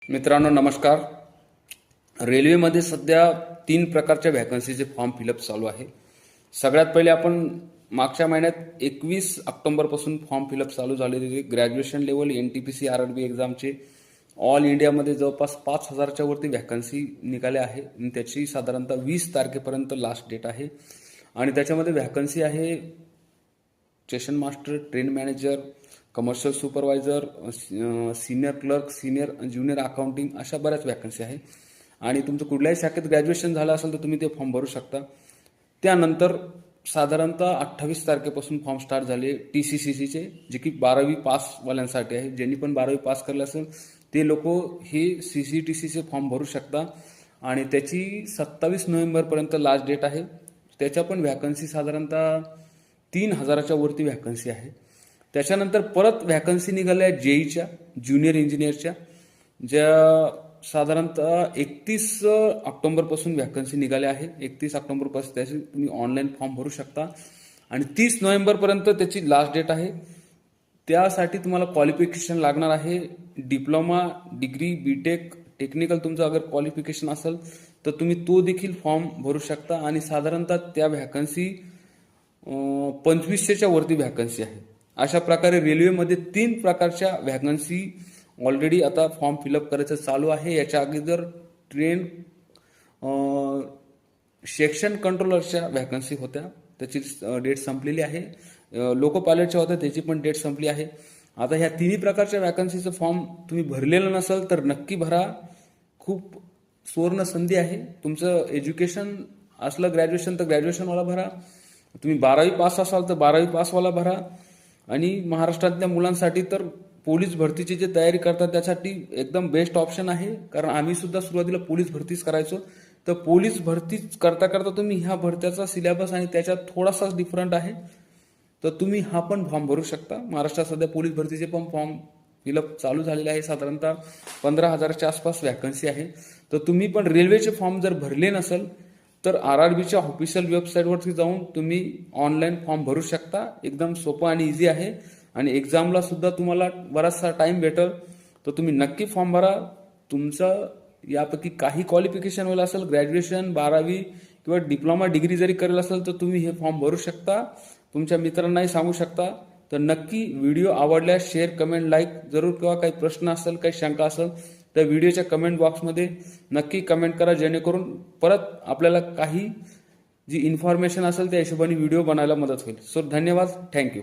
मित्रांनो नमस्कार. रेल्वेमध्ये सध्या 3 प्रकारच्या व्हॅकन्सीचे फॉर्म फिलअप चालू आहे. सगळ्यात पहिले आपण मागच्या महिन्यात 21 ऑक्टोबरपासून फॉर्म फिलअप चालू झालेले ग्रॅज्युएशन लेवल NTPC RRB एक्झामचे ऑल इंडियामध्ये जवळपास 5,000च्या वरती व्हॅकन्सी निघाल्या आहे. त्याची साधारणतः 20 तारखेपर्यंत लास्ट डेट आहे. आणि त्याच्यामध्ये व्हॅकन्सी आहे station master, train manager, commercial supervisor, senior clerk, senior junior accounting, अशा बऱ्याच व्हॅकन्सी आहे. आणि तुमचं कुठल्याही शाखेत ग्रॅज्युएशन झालं असेल तर तुम्ही ते फॉर्म भरू शकता. त्यानंतर साधारणतः 28 तारखेपासून फॉर्म स्टार्ट झाले TCCCचे, जे की 12वी पासवाल्यांसाठी आहे. ज्यांनी पण 12वी पास केलं असेल ते लोक हे CCTCचे फॉर्म भरू शकता. आणि त्याची 27 नोव्हेंबरपर्यंत लास्ट डेट आहे. त्याच्या पण व्हॅकन्सी साधारणतः 3,000च्या वरती व्हॅकन्सी आहे. त्याच्यानंतर परत व्हॅकन्सी निघाल्या JEEच्या, ज्युनियर इंजिनियरच्या, ज्या साधारणतः 31 ऑक्टोबरपासून व्हॅकन्सी निघाल्या आहे. 31 ऑक्टोबरपासून त्याची तुम्ही ऑनलाईन फॉर्म भरू शकता. आणि 30 नोव्हेंबरपर्यंत त्याची लास्ट डेट आहे. त्यासाठी तुम्हाला क्वालिफिकेशन लागणार आहे डिप्लोमा, डिग्री, BTech, टेक्निकल. तुमचं अगर क्वालिफिकेशन असेल तर तुम्ही तो देखील फॉर्म भरू शकता. आणि साधारणतः त्या व्हॅकन्सी 2500च्या वरती व्हॅकन्सी आहे. अशा प्रकारे रेल्वेमध्ये 3 प्रकारच्या व्हॅकन्सी ऑलरेडी आता फॉर्म फिलअप करायचं चालू आहे. याच्या अगोदर ट्रेन सेक्शन कंट्रोलरच्या व्हॅकन्सी होत्या, त्याची डेट संपलेली आहे. लोको पायलटच्या होत्या, त्याची पण डेट संपली आहे. आता ह्या 3 प्रकारच्या व्हॅकन्सीचं फॉर्म तुम्ही भरलेलं नसेल तर नक्की भरा. खूप सुवर्ण संधी आहे. तुमचं एज्युकेशन असलं ग्रॅज्युएशन तर ग्रॅज्युएशनवाला भरा. तुम्ही 12वी पास असाल तर 12वी पासवाला भरा. आणि महाराष्ट्रातल्या मुलांसाठी तर पोलीस भरतीची जी तयारी करतात त्यासाठी एकदम बेस्ट ऑप्शन आहे. कारण आम्ही सुद्धा सुरुवातीला पोलीस भरतीच करायचो. तर पोलीस भरती करता करता तुम्ही ह्या भरत्याचा सिलेबस आणि त्याच्यात थोडासाच डिफरंट आहे, तर तुम्ही हा पण फॉर्म भरू शकता. महाराष्ट्रात सध्या पोलीस भरतीचे पण फॉर्म फिलअप चालू झालेले आहे. साधारणतः 15,000च्या आसपास व्हॅकन्सी आहे. तर तुम्ही पण रेल्वेचे फॉर्म जर भरले नसेल तर RRBच्या ऑफिशियल वेबसाईटवरती जाऊन तुम्ही ऑनलाईन फॉर्म भरू शकता. एकदम सोपं आणि इझी आहे. आणि एक्झामला सुद्धा तुम्हाला बराचसा टाइम भेटेल. तर तुम्ही नक्की फॉर्म भरा. तुमचं यापैकी काही क्वालिफिकेशन वेळ असेल, ग्रॅज्युएशन, 12वी किंवा डिप्लोमा, डिग्री जरी करेल असेल तर तुम्ही हे फॉर्म भरू शकता. तुमच्या मित्रांनाही सांगू शकता. तर नक्की व्हिडिओ आवडल्यास शेअर, कमेंट, लाईक जरूर. किंवा काही प्रश्न असेल, काही शंका असेल तर व्हिडिओच्या कमेंट बॉक्समध्ये नक्की कमेंट करा, जेणेकरून परत आपल्याला काही जी इन्फॉर्मेशन असेल त्या हिशोबाने व्हिडिओ बनायला मदत होईल. सो धन्यवाद. थँक्यू.